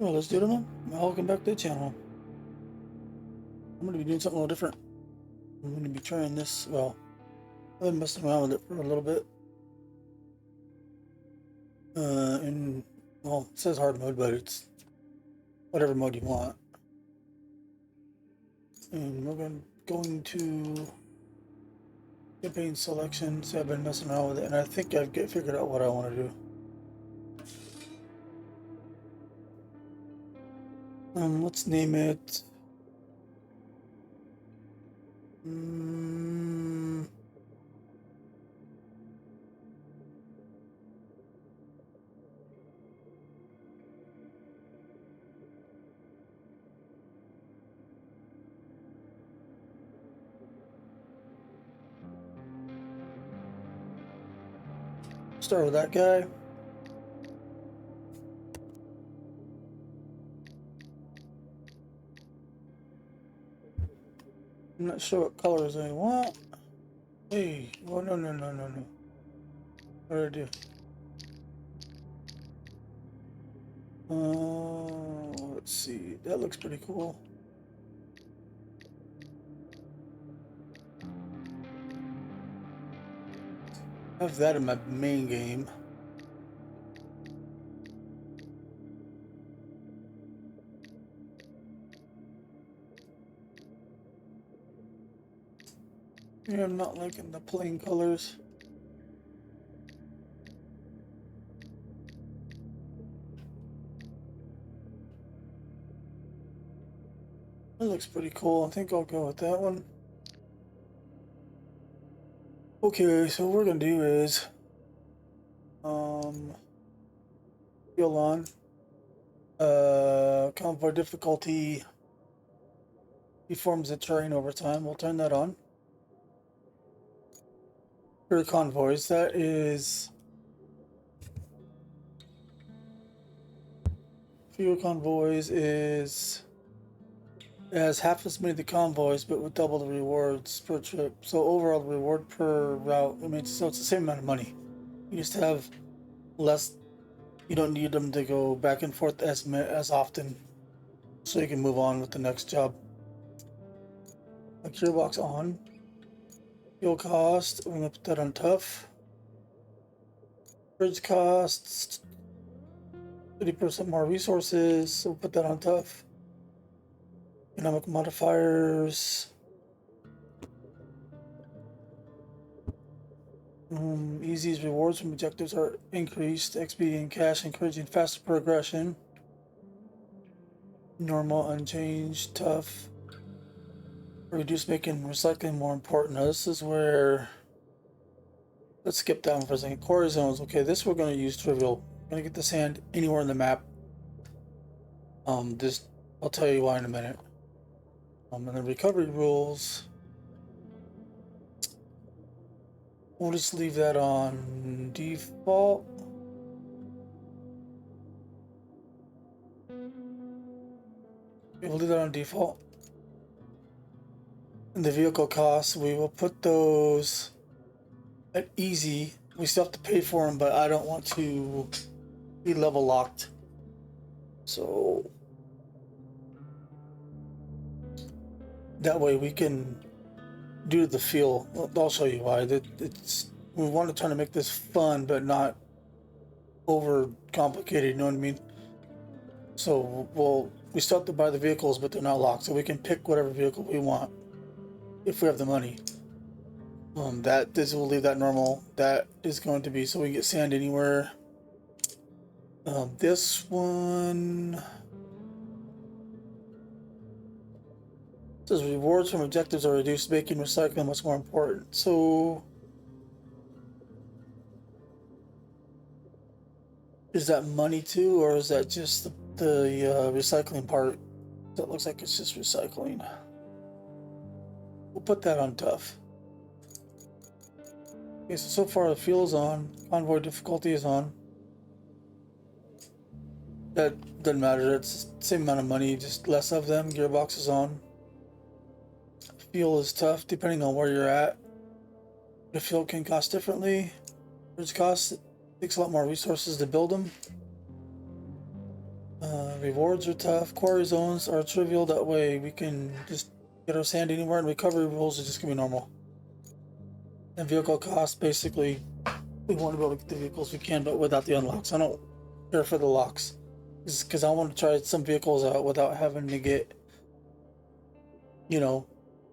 Well, let's do it, man. Welcome back to the channel. I'm going to be doing something a little different. I'm going to be trying this. Well, I've been messing around with it for a little bit. In, well, it says hard mode, but it's whatever mode you want. And we're going to campaign selection. So I've been messing around with it, and I think I've figured out what I want to do. Let's name it. Start with that guy. I'm not sure what colors I want. Hey, oh no. What did I do? Let's see. That looks pretty cool. I have that in my main game. Yeah, I'm not liking the plain colors. That looks pretty cool. I think I'll go with that one. Okay, so what we're gonna do is fill on convoy difficulty deforms the terrain over time. We'll turn that on. For convoys, that is fewer convoys is has half as many of the convoys, but with double the rewards per trip. So overall, the reward per route, I mean, so it's the same amount of money. You just have less. You don't need them to go back and forth as often, so you can move on with the next job. A gearbox on. Fuel cost, we're gonna put that on tough. Bridge costs 30% more resources, so we'll put that on tough. Economic modifiers. Easy's rewards from objectives are increased. XP and cash encouraging faster progression. Normal, unchanged, tough. Reduce making recycling more important. Now this is where, let's skip down for a second. Quarry zones. Okay, this we're going to use trivial. We're going to get the sand anywhere in the map. This, I'll tell you why in a minute. And the recovery rules, we'll just leave that on default. We'll leave that on default. And the vehicle costs, we will put those at easy. We still have to pay for them, but I don't want to be level locked. So that way we can do the feel. I'll show you why. We want to try to make this fun, but not over complicated. You know what I mean? So we still have to buy the vehicles, but they're not locked, so we can pick whatever vehicle we want if we have the money. This will leave that normal. That is going to be so we can get sand anywhere. This one says rewards from objectives are reduced, making recycling much more important. So is that money too, or is that just the recycling part? That looks like it's just recycling. We'll put that on tough. Okay, so far the fuel is on. Convoy difficulty is on. That doesn't matter. It's the same amount of money, just less of them. Gearbox is on. Fuel is tough, depending on where you're at. The fuel can cost differently. Bridge costs, it takes a lot more resources to build them. Rewards are tough. Quarry zones are trivial. That way we can just get our sand anywhere, and recovery rules are just gonna be normal. And vehicle costs, basically, we want to be able to get the vehicles we can, but without the unlocks. I don't care for the locks, because I want to try some vehicles out without having to get,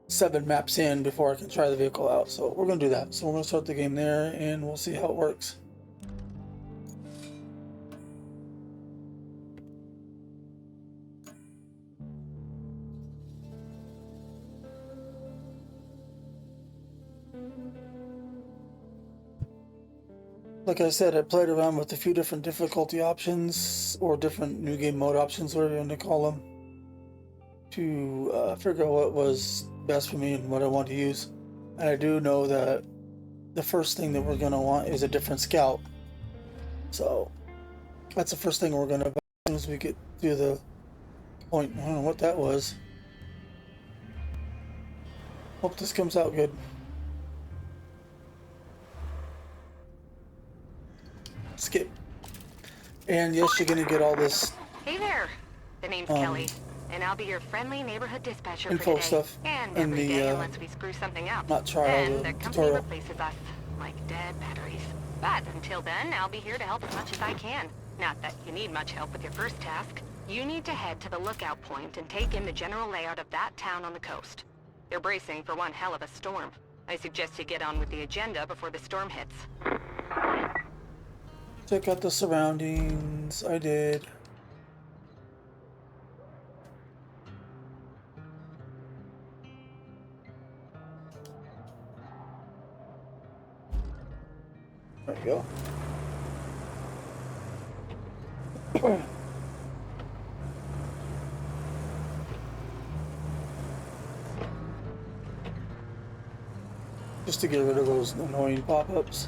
7 maps in before I can try the vehicle out. So we're gonna do that. So we're gonna start the game there, and we'll see how it works. Like I said, I played around with a few different difficulty options, or different new game mode options, whatever you want to call them, to figure out what was best for me and what I want to use. And I do know that the first thing that we're going to want is a different scout. So that's the first thing we're going to, as soon as we get to the point. I don't know what that was. Hope this comes out good. Skip. And yes, you're gonna get all this. Hey there. The name's Kelly, and I'll be your friendly neighborhood dispatcher info for today. stuff And in every the, day, unless we screw something up. not trial, then the the company tutorial. replaces us like dead batteries. But until then, I'll be here to help as much as I can. Not that you need much help with your first task. You need to head to the lookout point and take in the general layout of that town on the coast. They're bracing for one hell of a storm. I suggest you get on with the agenda before the storm hits. Check out the surroundings. I did. There you go. Just to get rid of those annoying pop-ups.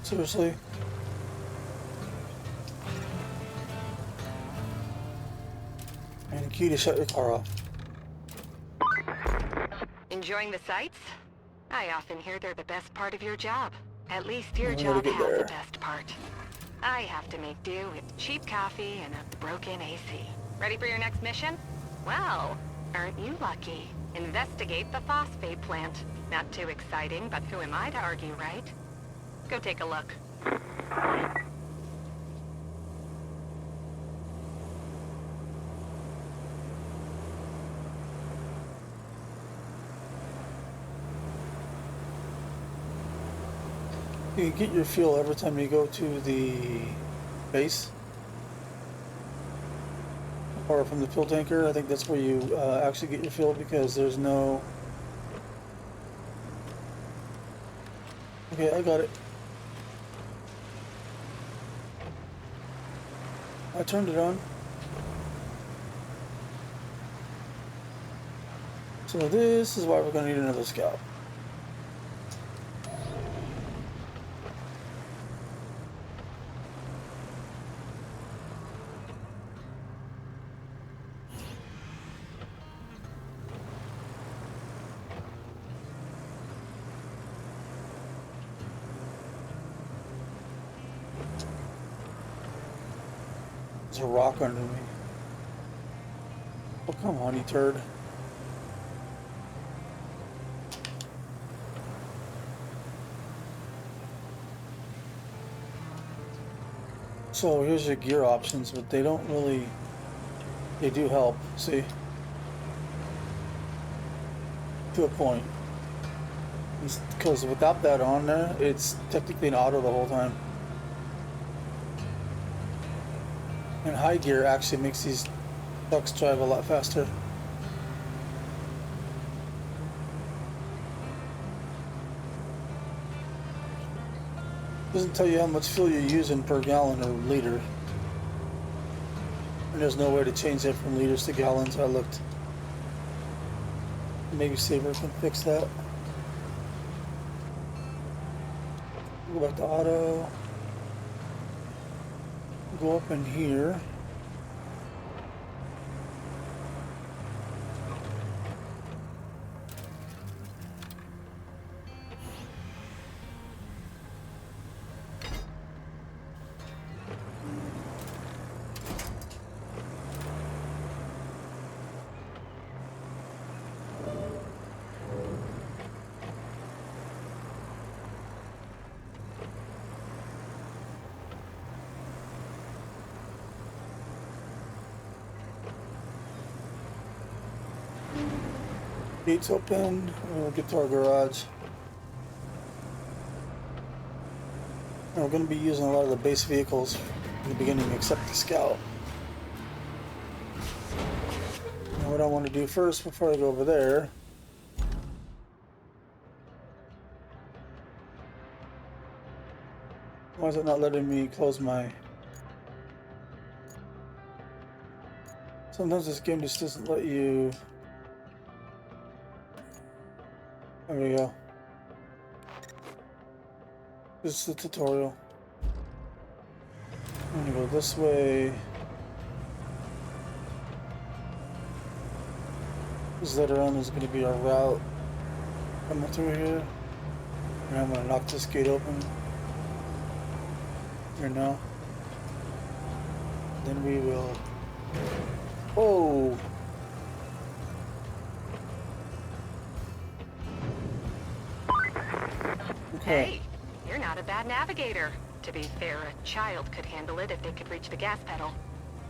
Seriously? And key to shut your car off. Enjoying the sights? I often hear they're the best part of your job. At least your I'm gonna job get has there. the best part. I have to make do with cheap coffee and a broken AC. Ready for your next mission? Well, aren't you lucky? Investigate the phosphate plant. Not too exciting, but who am I to argue, right? Go take a look. You can get your fuel every time you go to the base, or from the fuel tanker. I think that's where you actually get your fuel, because there's no... Okay, I got it. I turned it on. So this is why we're going to need another scout. There's a rock under me. Oh, come on, you turd. So here's your gear options, but they don't really... They do help, see? To a point. Because without that on there, it's technically an auto the whole time. And high gear actually makes these trucks drive a lot faster. Doesn't tell you how much fuel you're using per gallon or liter. And there's no way to change that from liters to gallons. I looked. Maybe Saber can fix that. Go back to auto. Go up in here. Gates open. We'll get to our garage. And we're going to be using a lot of the base vehicles in the beginning, except the Scout. Now, what I want to do first, before I go over there, why is it not letting me close my... Sometimes this game just doesn't let you... There we go. This is the tutorial. I'm gonna go this way. This later on is gonna be our route coming through here. And I'm gonna knock this gate open. Here now. Then we will... Oh! Hey, you're not a bad navigator. To be fair, a child could handle it if they could reach the gas pedal.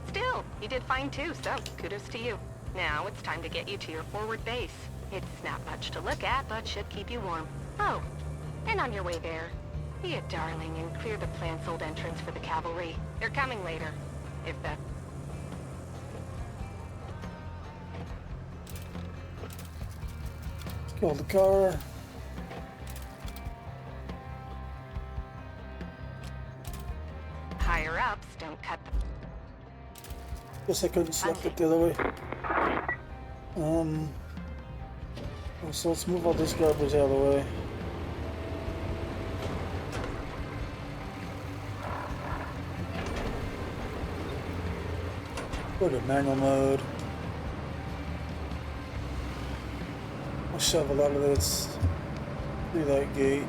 Still, you did fine too, so kudos to you. Now it's time to get you to your forward base. It's not much to look at, but should keep you warm. Oh, and on your way there, be a darling and clear the plant's old entrance for the cavalry. They're coming later. If that... Kill the car. Higher ups don't cut the... Guess I couldn't select it the other way. So let's move all this garbage out of the way. Go to manual mode. I'll shove a lot of this through that gate.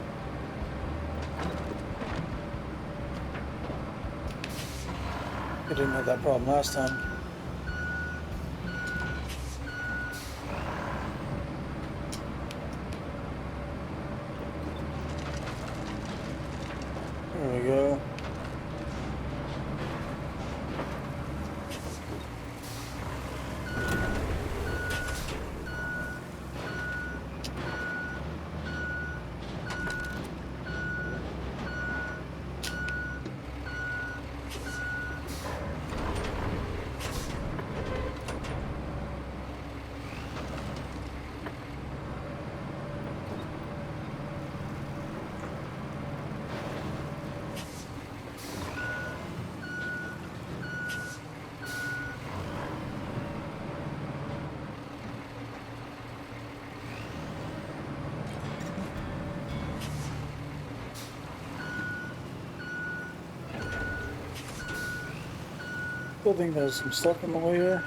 I didn't have that problem last time. There we go. Still think there's some stuff in the way here.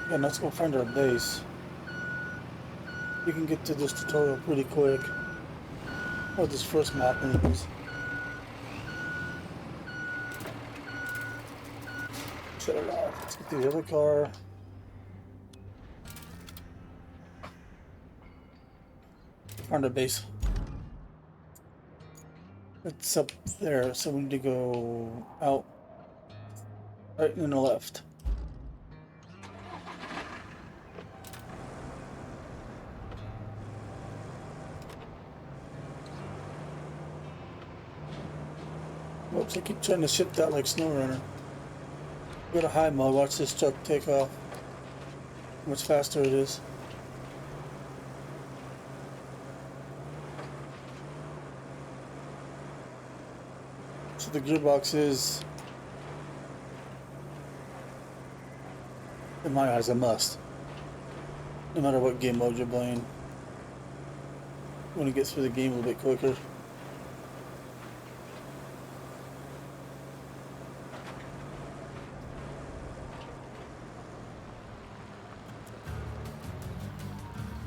Yeah, let's go find our base. We can get to this tutorial pretty quick. Or this first map anyways. Shut it off. Let's get to the other car. Find our base. It's up there, so we need to go out. Right and then the left. Whoops, I keep trying to shift that like SnowRunner. Go to high mode, watch this truck take off. much faster it is. So the gearbox is, in my eyes, a must. No matter what game mode you're playing. You want to get through the game a little bit quicker.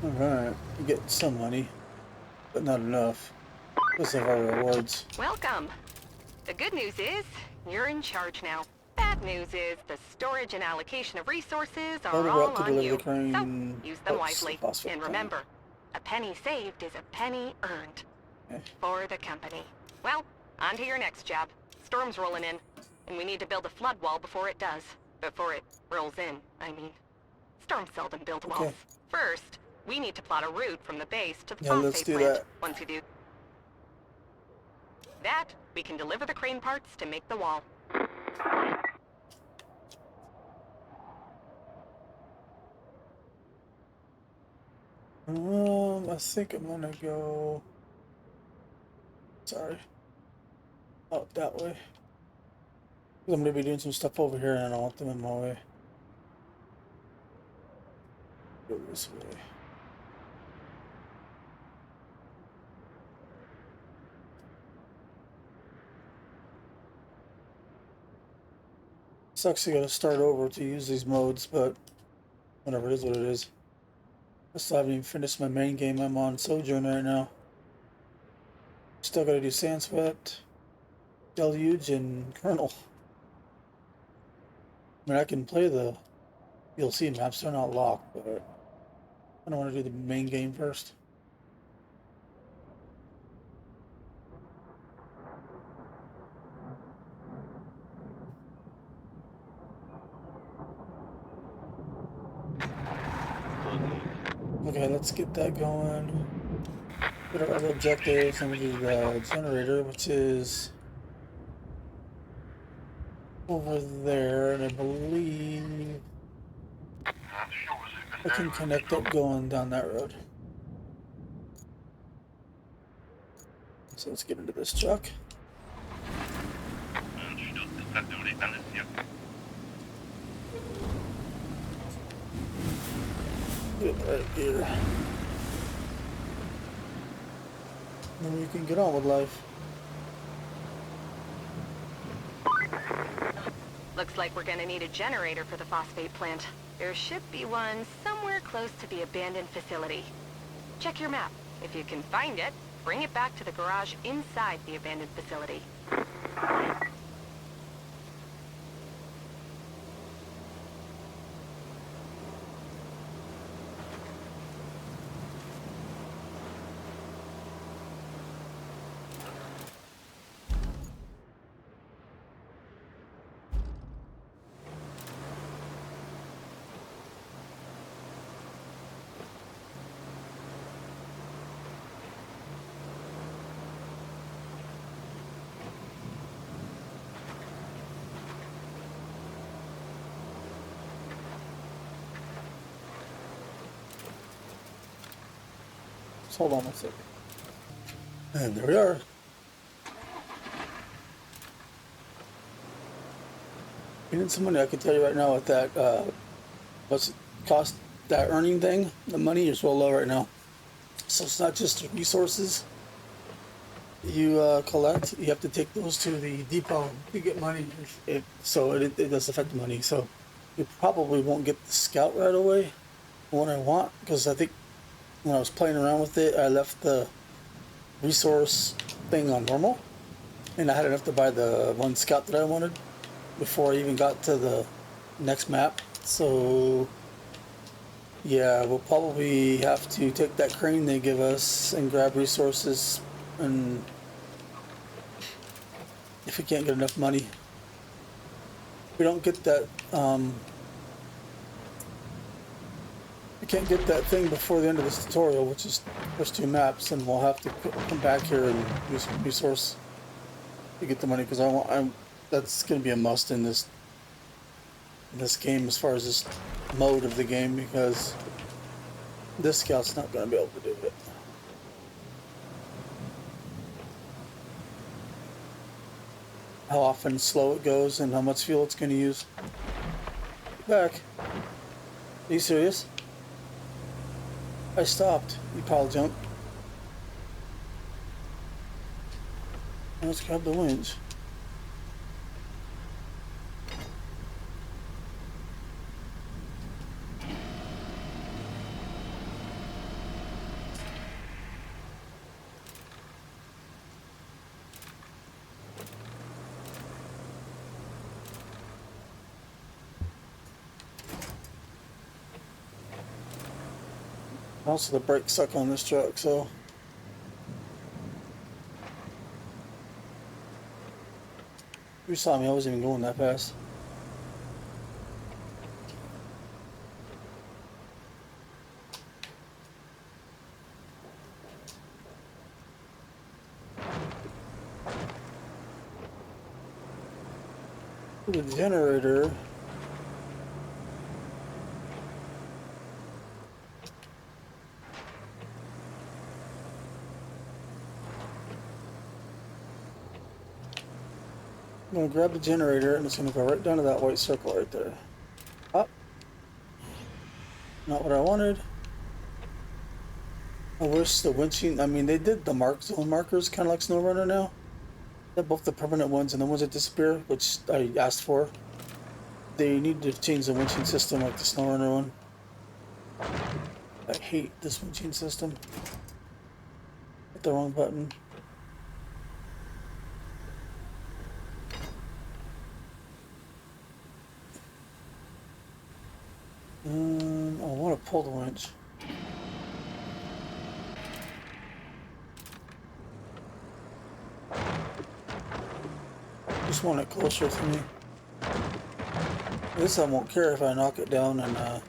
Alright, we get some money, but not enough. Let's have our rewards. Welcome. The good news is, you're in charge now. Bad news is, the storage and allocation of resources are Order all route to on deliver you. the crane So, use them parts to wisely. phosphate And plant. remember, a penny saved is a penny earned. Okay. For the company. Well, on to your next job. Storm's rolling in, and we need to build a flood wall before it does. Before it rolls in, I mean. Storms seldom build walls. Okay. First, we need to plot a route from the base to the Yeah, let's phosphate do plant. that. Once we do that, we can deliver the crane parts to make the wall. I think I'm gonna go. Sorry. Out that way. 'Cause I'm gonna be doing some stuff over here and I don't want them in my way. Go this way. Sucks you gotta start over to use these modes, but whatever, it is what it is. I still haven't even finished my main game. I'm on Sojourn right now. Still gotta do Sandswept, Deluge, and Colonel. I mean, I can play the DLC maps, they're not locked, but I don't want to do the main game first. Okay, let's get that going. Get our other objectives, and we do the generator, which is over there, and I believe I can connect it going down that road. So let's get into this truck. Get it right here. Then we can get on with life. Looks like we're gonna need a generator for the phosphate plant. There should be one somewhere close to the abandoned facility. Check your map. If you can find it, bring it back to the garage inside the abandoned facility. Just hold on a second. And there we are. You need some money, I can tell you right now with that, what's it cost, that earning thing, the money is real low right now. So it's not just the resources you collect, you have to take those to the depot to get money. So it does affect the money. So you probably won't get the scout right away, what I want, because I think when I was playing around with it, I left the resource thing on normal, and I had enough to buy the one scout that I wanted before I even got to the next map. So yeah, we'll probably have to take that crane they give us and grab resources, and if we can't get enough money, if we don't get that I can't get that thing before the end of this tutorial, which is the first two maps, and we'll have to come back here and use some resource to get the money, because that's going to be a must in this in this game as far as this mode of the game, because this scout's not going to be able to do it. How often slow it goes and how much fuel it's going to use. Back. Are you serious? I stopped. You pile jump. Let's grab the winch. Also, the brakes suck on this truck, so. You saw me, I wasn't even going that fast. The generator. I'm going to grab the generator and it's going to go right down to that white circle right there. Up. Not what I wanted. I wish the winching, I mean, they did the zone markers kind of like SnowRunner now. They're both the permanent ones and the ones that disappear, which I asked for. They need to change the winching system like the SnowRunner one. I hate this winching system. Hit the wrong button. I want to pull the winch. Just want it closer to me. This I won't care if I knock it down and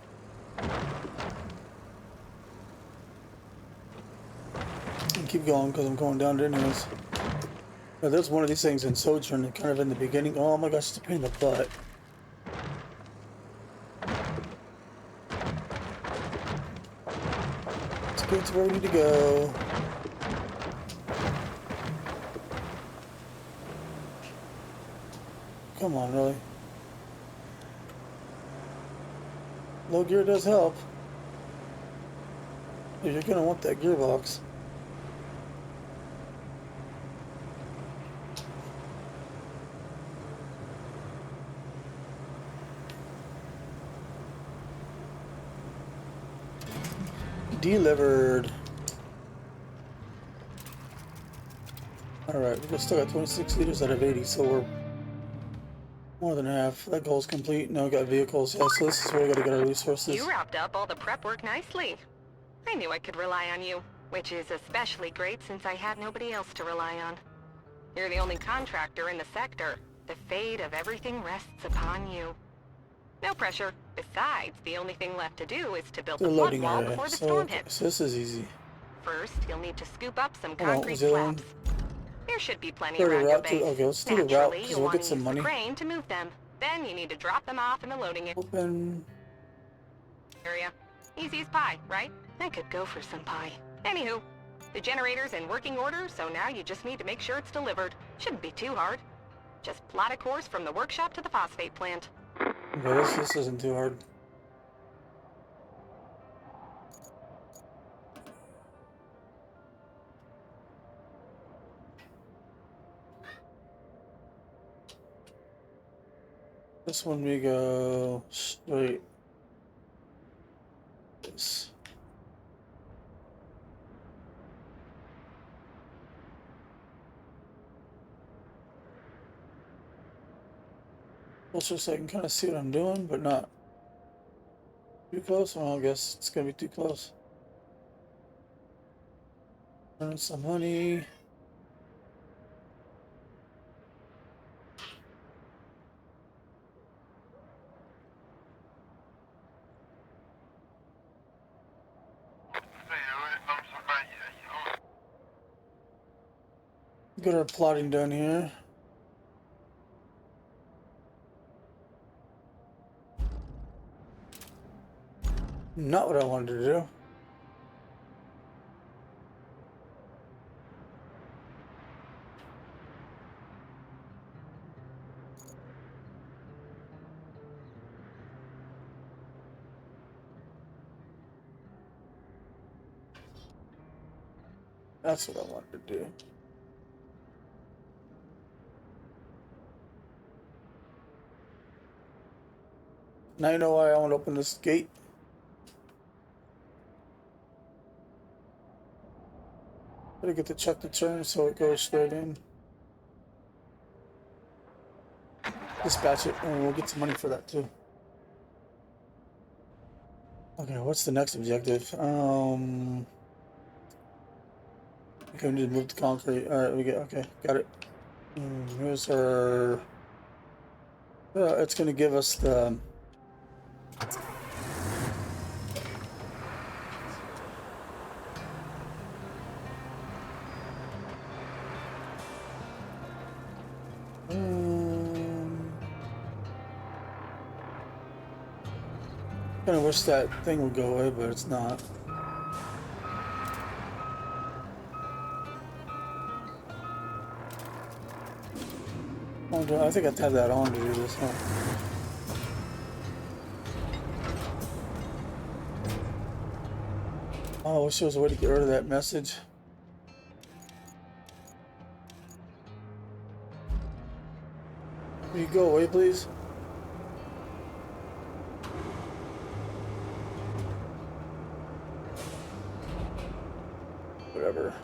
keep going because I'm going down it anyways. Now, there's one of these things in Sojourn kind of in the beginning. Oh my gosh, it's a pain in the butt. Let's get to where we need to go. Come on, really. Low gear does help. You're gonna want that gearbox. Delivered. Alright, we've still got 26 liters out of 80, so we're more than half. That goal's complete. Now we got vehicles. Yeah, so this is where we gotta get our resources. You wrapped up all the prep work nicely. I knew I could rely on you, which is especially great since I had nobody else to rely on. You're the only contractor in the sector. The fate of everything rests upon you. No pressure. Besides, the only thing left to do is to build the flood loading wall area. before the So, storm hits. so this is easy. First, you'll need to scoop up some Hold on, concrete was the other one? slabs. There should be plenty Go to around your route to- base. okay, let's do the route, Naturally, 'cause you'll we'll want get to some use money. the crane to move them. Then you need to drop them off in the loading Open. area. Easy as pie, right? I could go for some pie. Anywho, the generator's in working order, so now you just need to make sure it's delivered. Shouldn't be too hard. Just plot a course from the workshop to the phosphate plant. Okay, this isn't too hard. This one we go straight. This. Also, so I can kind of see what I'm doing, but not too close. Well, I guess it's gonna be too close. Earn some money. Get our plotting done here. Not what I wanted to do. That's what I wanted to do. Now you know why I want to open this gate. Gotta get the chuck to turn so it goes straight in. Dispatch it, and we'll get some money for that too. Okay, what's the next objective? Okay, we need to move the concrete. All right, okay, got it. Here's our. It's gonna give us the. Kind of wish that thing would go away, but it's not. I think I have to have that on to do this, huh? Oh, I wish there was a way to get rid of that message. Will you go away, please? Whatever.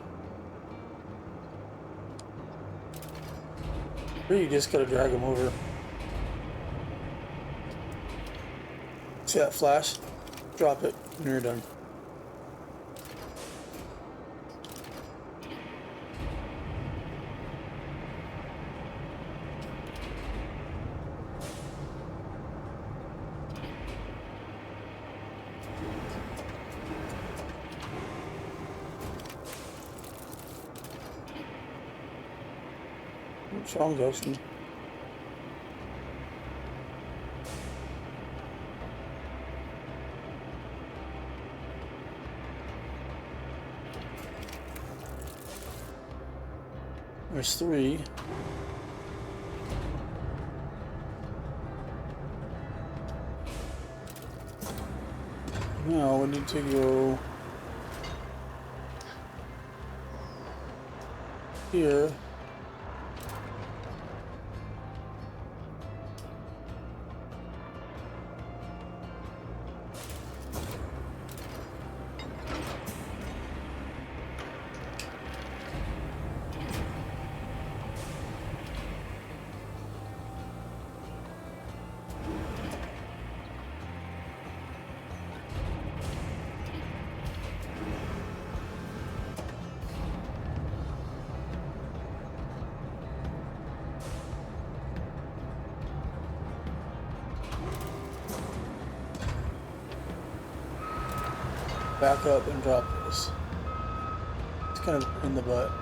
Or you just gotta drag them over. See that flash? Drop it when you're done. What's wrong, Ghosty? There's 3. Now we need to go here. Back up and drop this. It's kind of in the butt.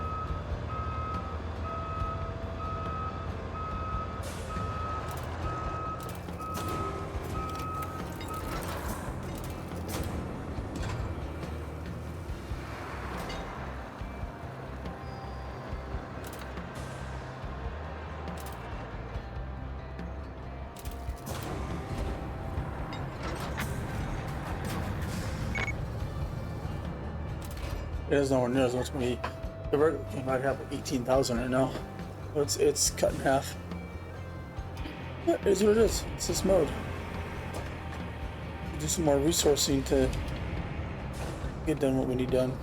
It is nowhere near as much money. The regular game might have 18,000 right now. But it's cut in half. Yeah, it is what it is. It's this mode. Do some more resourcing to get done what we need done.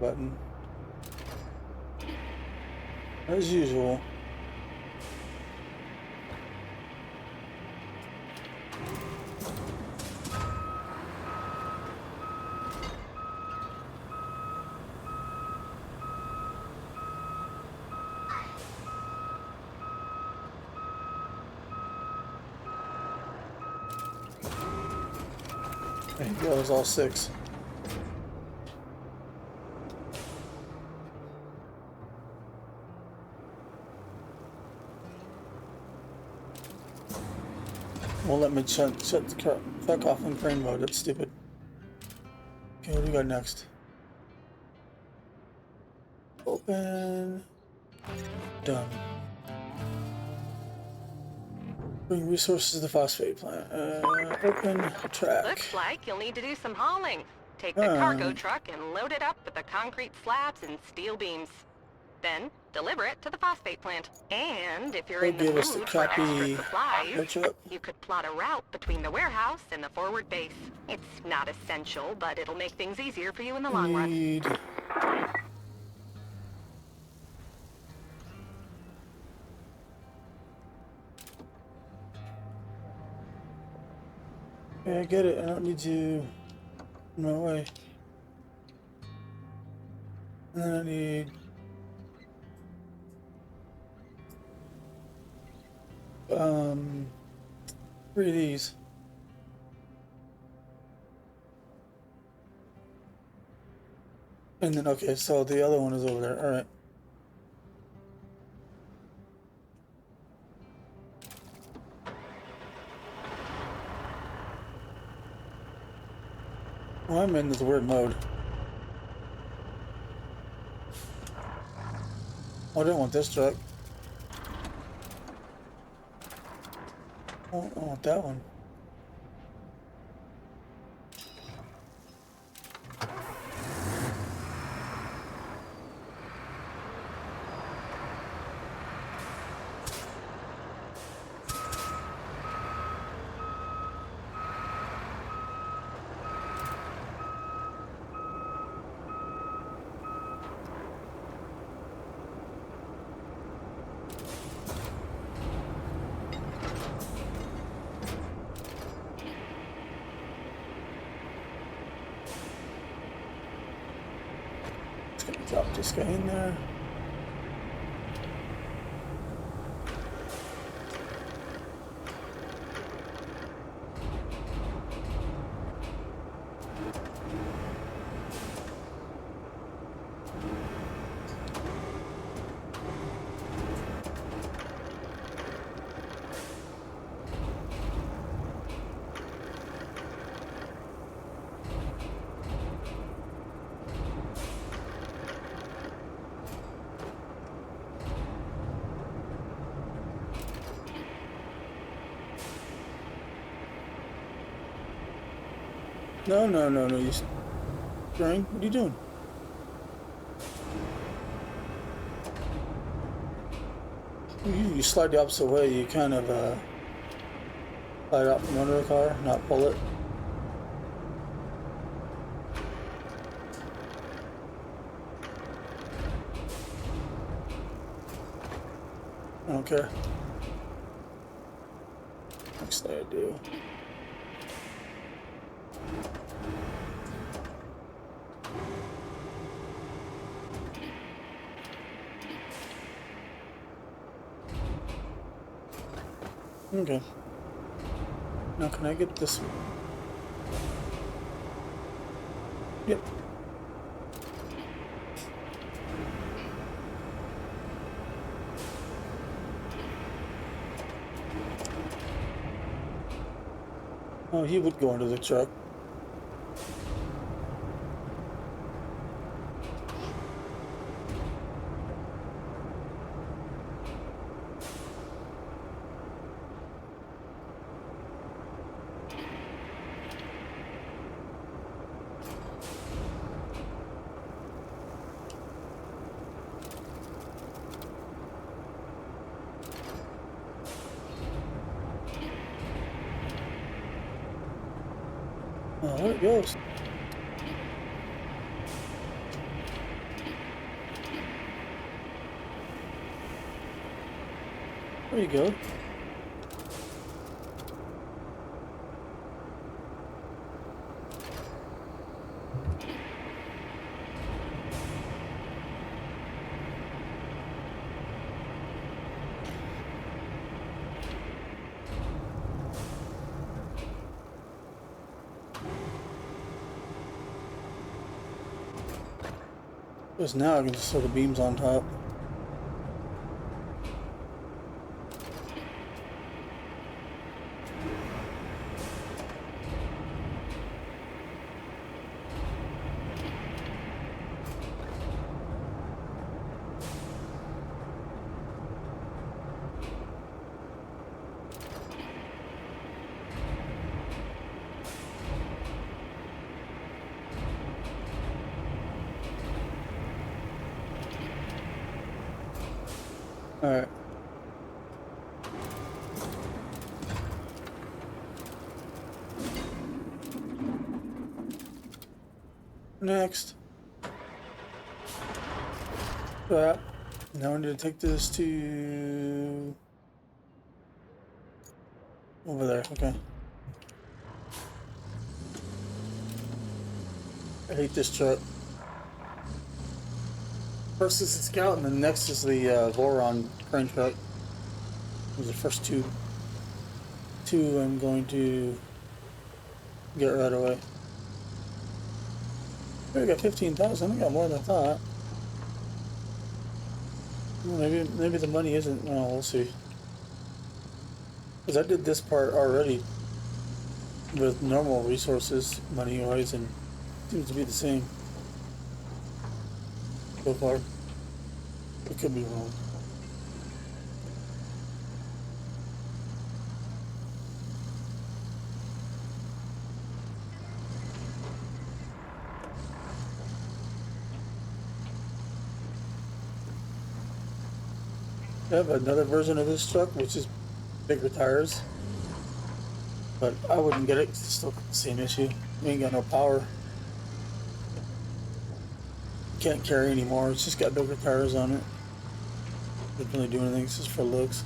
Button. As usual. There you go, it's all 6. Won't let me shut the truck off in crane mode. That's stupid. Okay, what do we got next? Open. Done. Bring resources to the phosphate plant. Open track. Looks like you'll need to do some hauling. Take the cargo truck and load it up with the concrete slabs and steel beams. Then deliver it to the phosphate plant. And if you're in the mood for extra supplies, you could plot a route between the warehouse and the forward base. It's not essential, but it'll make things easier for you in the long run. Yeah, I get it. I don't need to. No way. And then I need. 3 of these. And then, okay, so the other one is over there. All right. Well, I'm in this weird mode. Oh, I didn't want this truck. Oh, I want that one. Drop this guy in there. No, you Drain, what are you doing? You slide the opposite way, you kind of slide out from under the car, not pull it. I don't care. Actually, I do. Okay. Now can I get this one? Yep. Oh, he would go into the truck. Oh, there it goes. There you go. Because now I can just throw the beams on top. Alright. Next. That. Now I need to take this to over there. Okay. I hate this truck. First is the Scout, and then next is the Voron crane truck. Those are the first two. Two I'm going to get right away. We got 15,000. We got more than I thought. Well, maybe the money isn't. Well, we'll see. Because I did this part already with normal resources, money-wise, and it seems to be the same so far. It could be wrong. I have another version of this truck, which is bigger tires, but I wouldn't get it. It's still the same issue. We ain't got no power. Can't carry anymore. It's just got bigger tires on it. Doesn't really do anything. It's just for looks.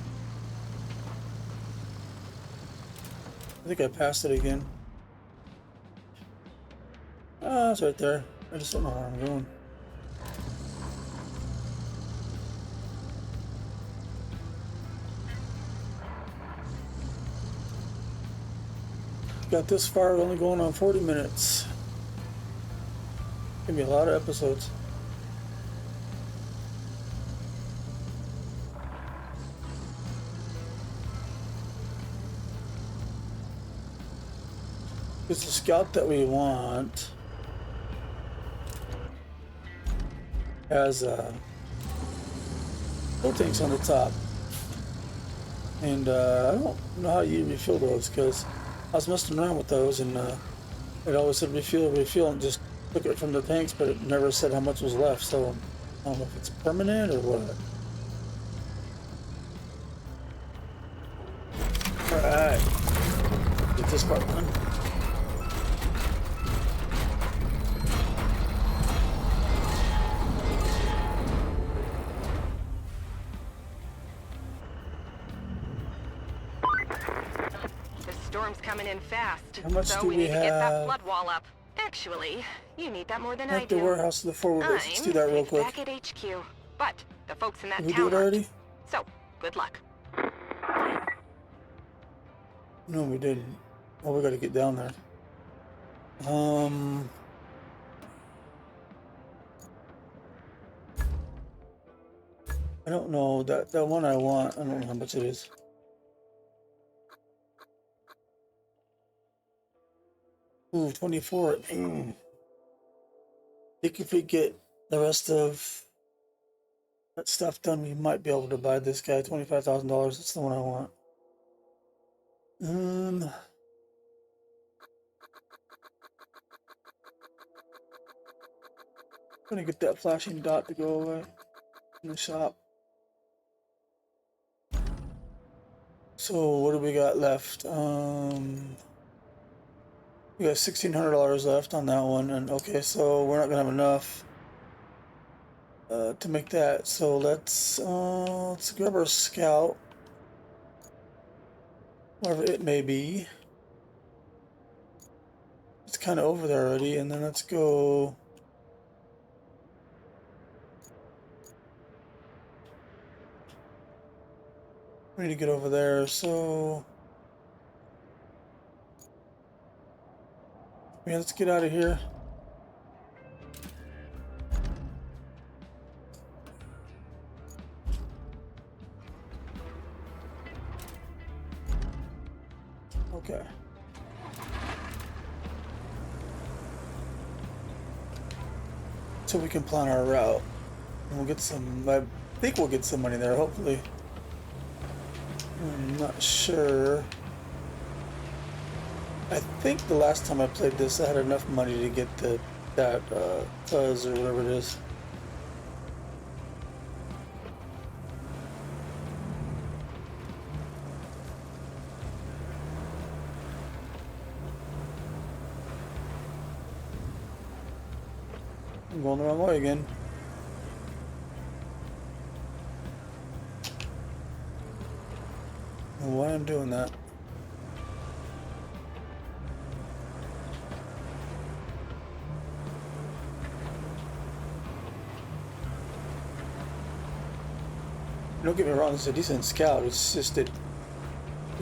I think I passed it again. Ah, it's right there. I just don't know where I'm going. Got this far, only going on 40 minutes. Gonna be a lot of episodes. It's the Scout that we want. Has fuel tanks on the top. And I don't know how you refill those, because I was messing around with those, and it always said refill, and just took it from the tanks, but it never said how much was left, so I don't know if it's permanent or what. Alright, get this part done. Storm's coming in fast. How much so do we need to have? get that flood wall up. Actually, you need that more than I At do. the warehouse of the forward. Let's do that real quick. Back at HQ, but the folks in that Did we town do it already? So, good luck. No, we didn't. Oh, we gotta get down there. I don't know. That one I want, I don't know how much it is. Ooh, 24. I think if we get the rest of that stuff done, we might be able to buy this guy $25,000. That's the one I want. I'm gonna get that flashing dot to go away in the shop. So what do we got left? We got $1,600 left on that one, and okay, so we're not gonna have enough to make that. So let's grab our Scout. wherever it may be. It's kind of over there already, and then let's go. We need to get over there, so yeah, let's get out of here. Okay. So we can plan our route, and we'll get some. I think we'll get some money there, hopefully. I'm not sure. I think the last time I played this, I had enough money to get that fuzz or whatever it is. I'm going the wrong way again. Why I'm doing that? Don't get me wrong, it's a decent scout. It's just it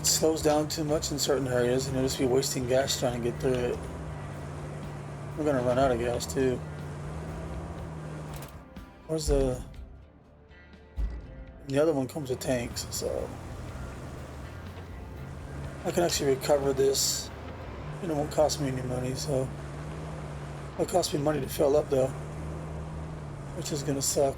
slows down too much in certain areas, and you'll just be wasting gas trying to get through it. We're gonna run out of gas too. Where's the other one comes with tanks, so I can actually recover this, and it won't cost me any money. So it'll cost me money to fill up though, which is gonna suck.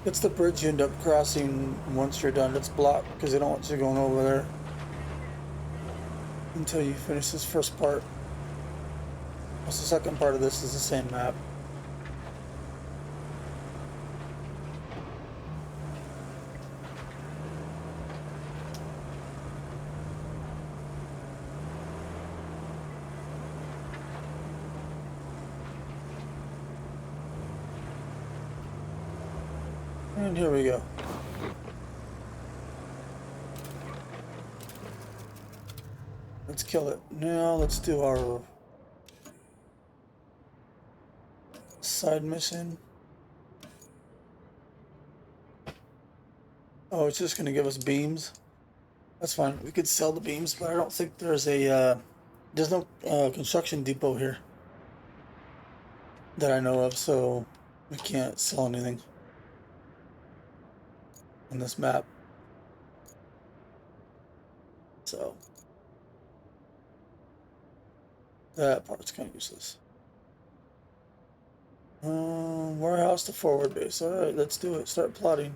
It's the bridge you end up crossing once you're done. It's blocked because they don't want you going over there until you finish this first part. The second part of this is the same map. And here we go. Let's kill it. Now let's do our side mission. Oh, it's just going to give us beams. That's fine. We could sell the beams, but I don't think there's no construction depot here that I know of, so we can't sell anything on this map. So that part's kind of useless. Warehouse to forward base. All right, let's do it. Start plotting.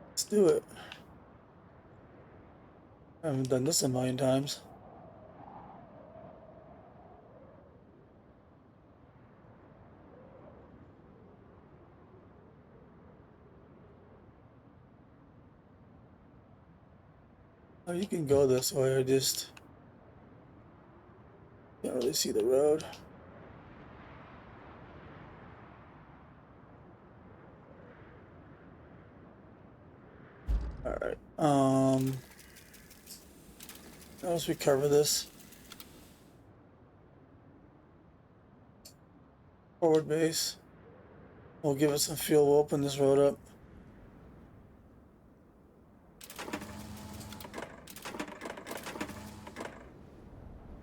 Let's do it. I haven't done this a million times. Oh, you can go this way. I just can't really see the road. All right. Let's recover this. Forward base. We'll give it some fuel. We'll open this road up.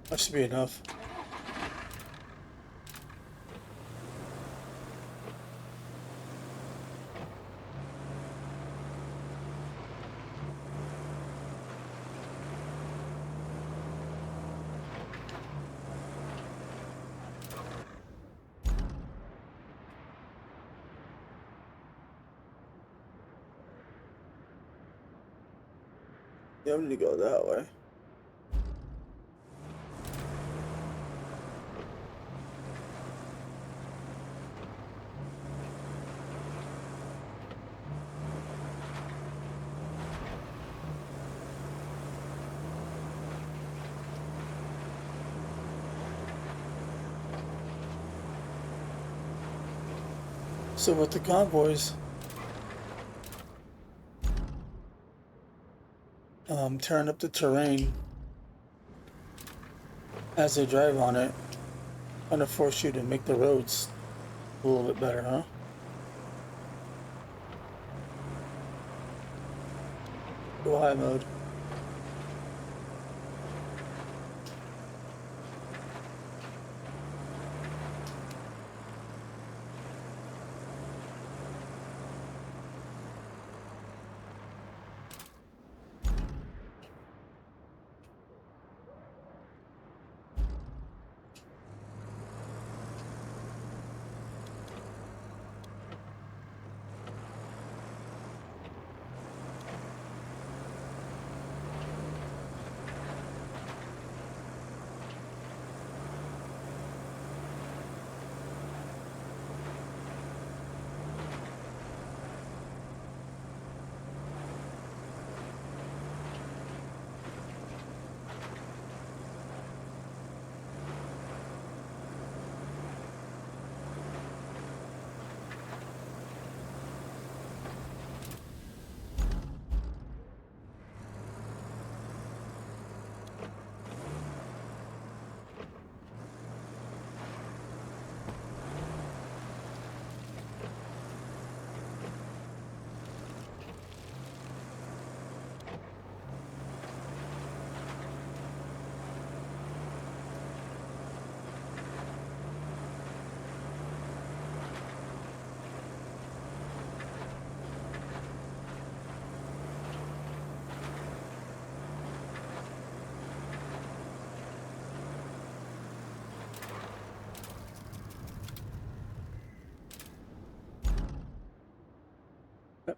That should be enough. Yeah, we need to go that way. So with the convoys, tearing up the terrain as they drive on it, kind of force you to make the roads a little bit better, huh? Go high mode.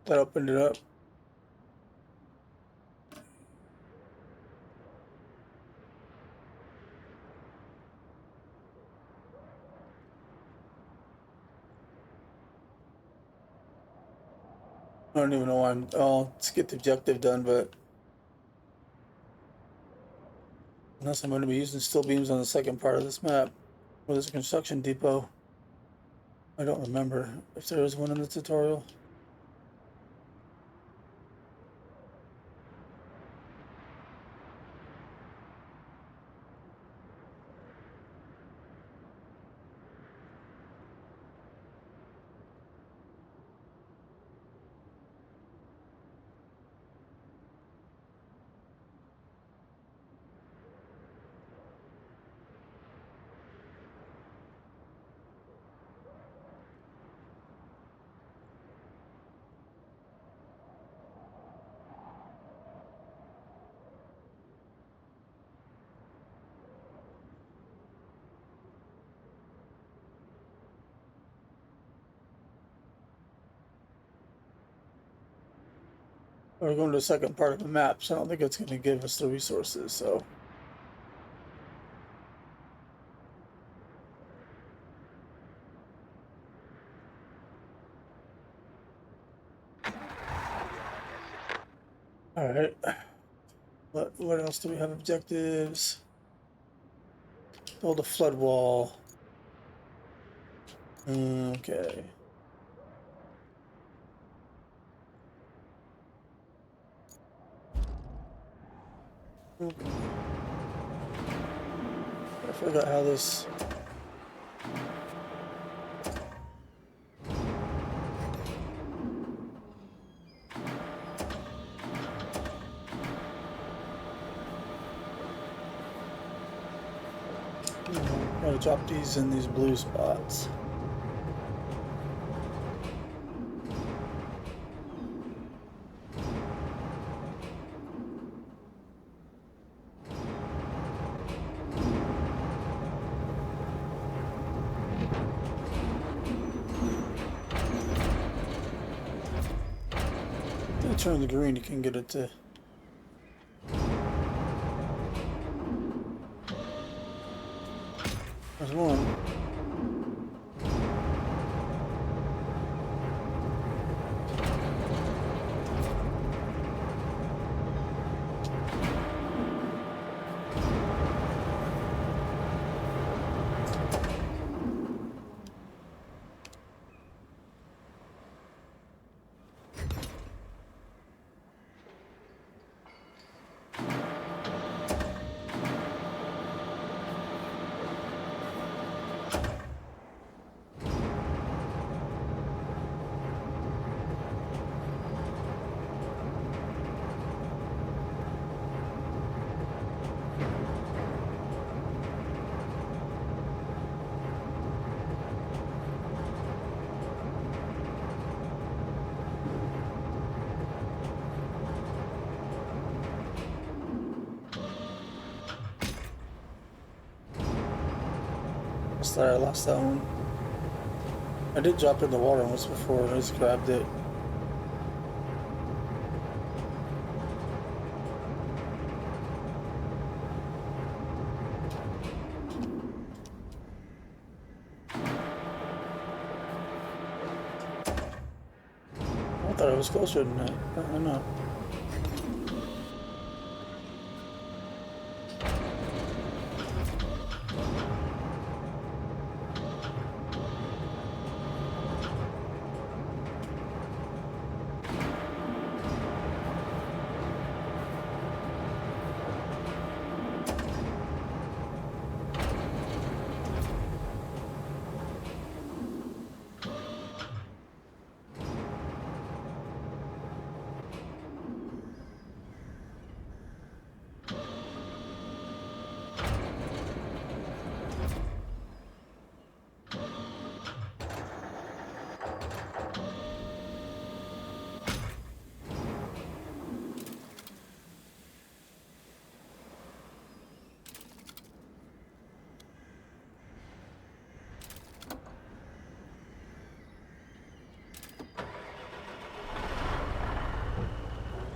That opened it up. I don't even know why I'm. Oh, let's get the objective done, but unless I'm going to be using steel beams on the second part of this map, where there's a construction depot. I don't remember if there was one in the tutorial. We're going to the second part of the map, so I don't think it's going to give us the resources, so. Alright. What else do we have? Objectives. Build a flood wall. Okay. I forgot how this. I'm gonna drop these in these blue spots. Turn the green, you can get it to. There's one. Sorry, I lost that one. I did drop it in the water once before, and I just grabbed it. I thought it was closer than that. Apparently not.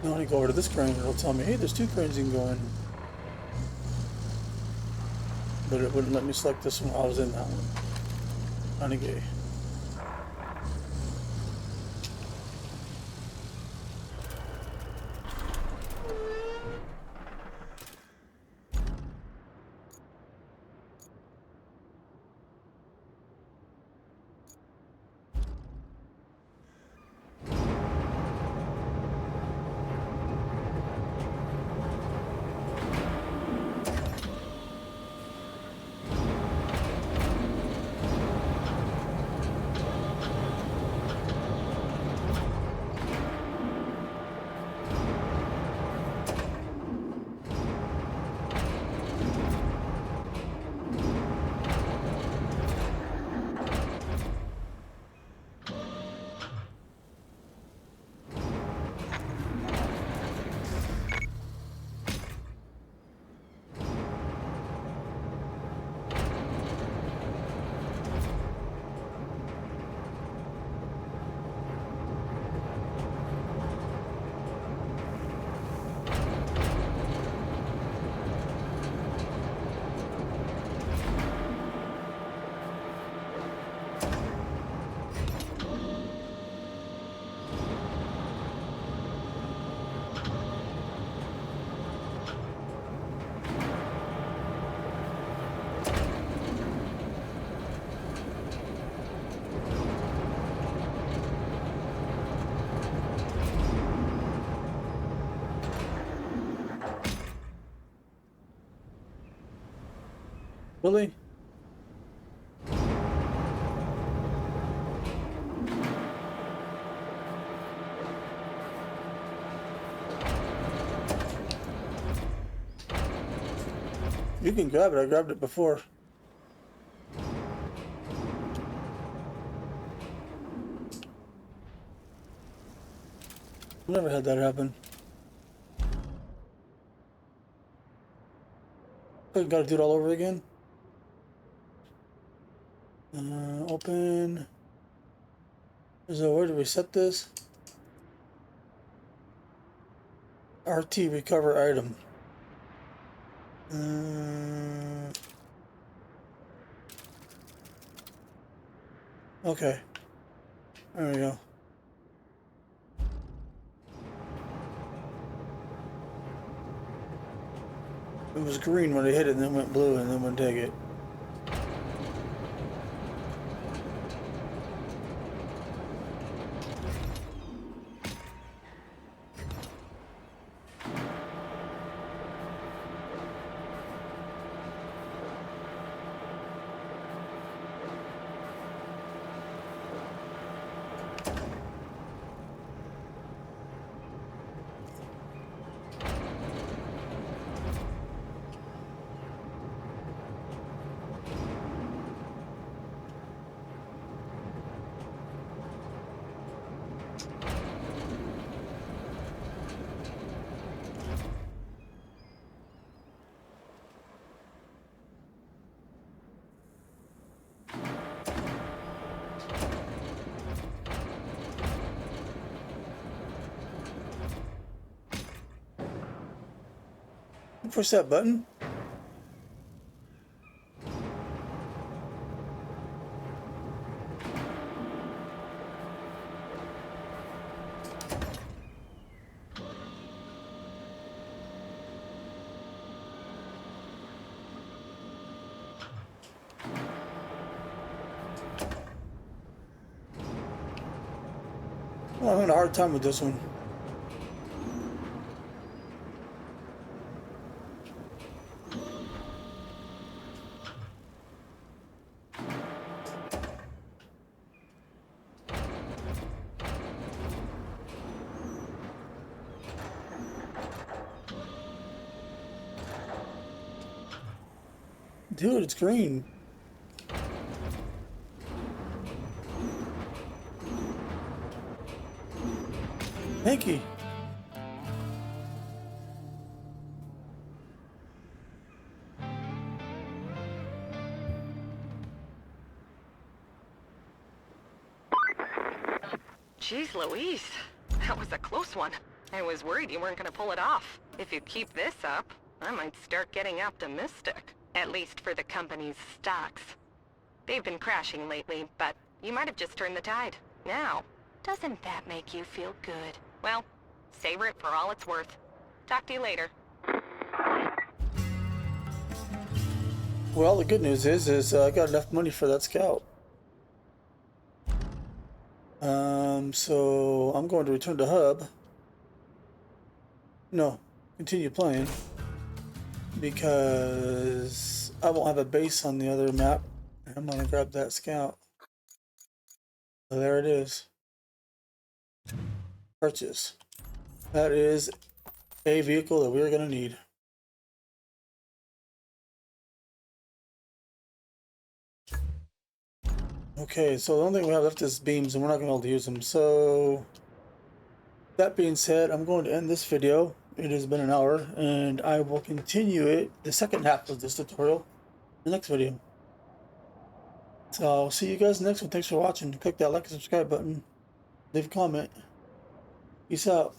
Now when I go over to this crane, it'll tell me, hey, there's 2 cranes you can go in. But it wouldn't let me select this one while I was in that one. Renegade. Really? You can grab it. I grabbed it before. I've never had that happen. I gotta do it all over again. Open. So where do we set this? RT recover item. Okay. There we go. It was green when I hit it, and then went blue, and then went take it. Push that button. Well, I'm having a hard time with this one. Dude, it's green. Hanky. Jeez Louise, that was a close one. I was worried you weren't gonna pull it off. If you keep this up, I might start getting optimistic. At least for the company's stocks. They've been crashing lately, but you might have just turned the tide. Now, doesn't that make you feel good? Well, savor it for all it's worth. Talk to you later. Well, the good news is I got enough money for that scout. So I'm going to return to hub. No, continue playing because I won't have a base on the other map. I'm gonna grab that scout. So there it is. Purchase. That is a vehicle that we're gonna need. Okay, so the only thing we have left is beams, and we're not going to be able to use them. So, that being said, I'm going to end this video. It has been an hour, and I will continue it, the second half of this tutorial, in the next video. So, I'll see you guys next one. Thanks for watching. Click that like and subscribe button. Leave a comment. Peace out.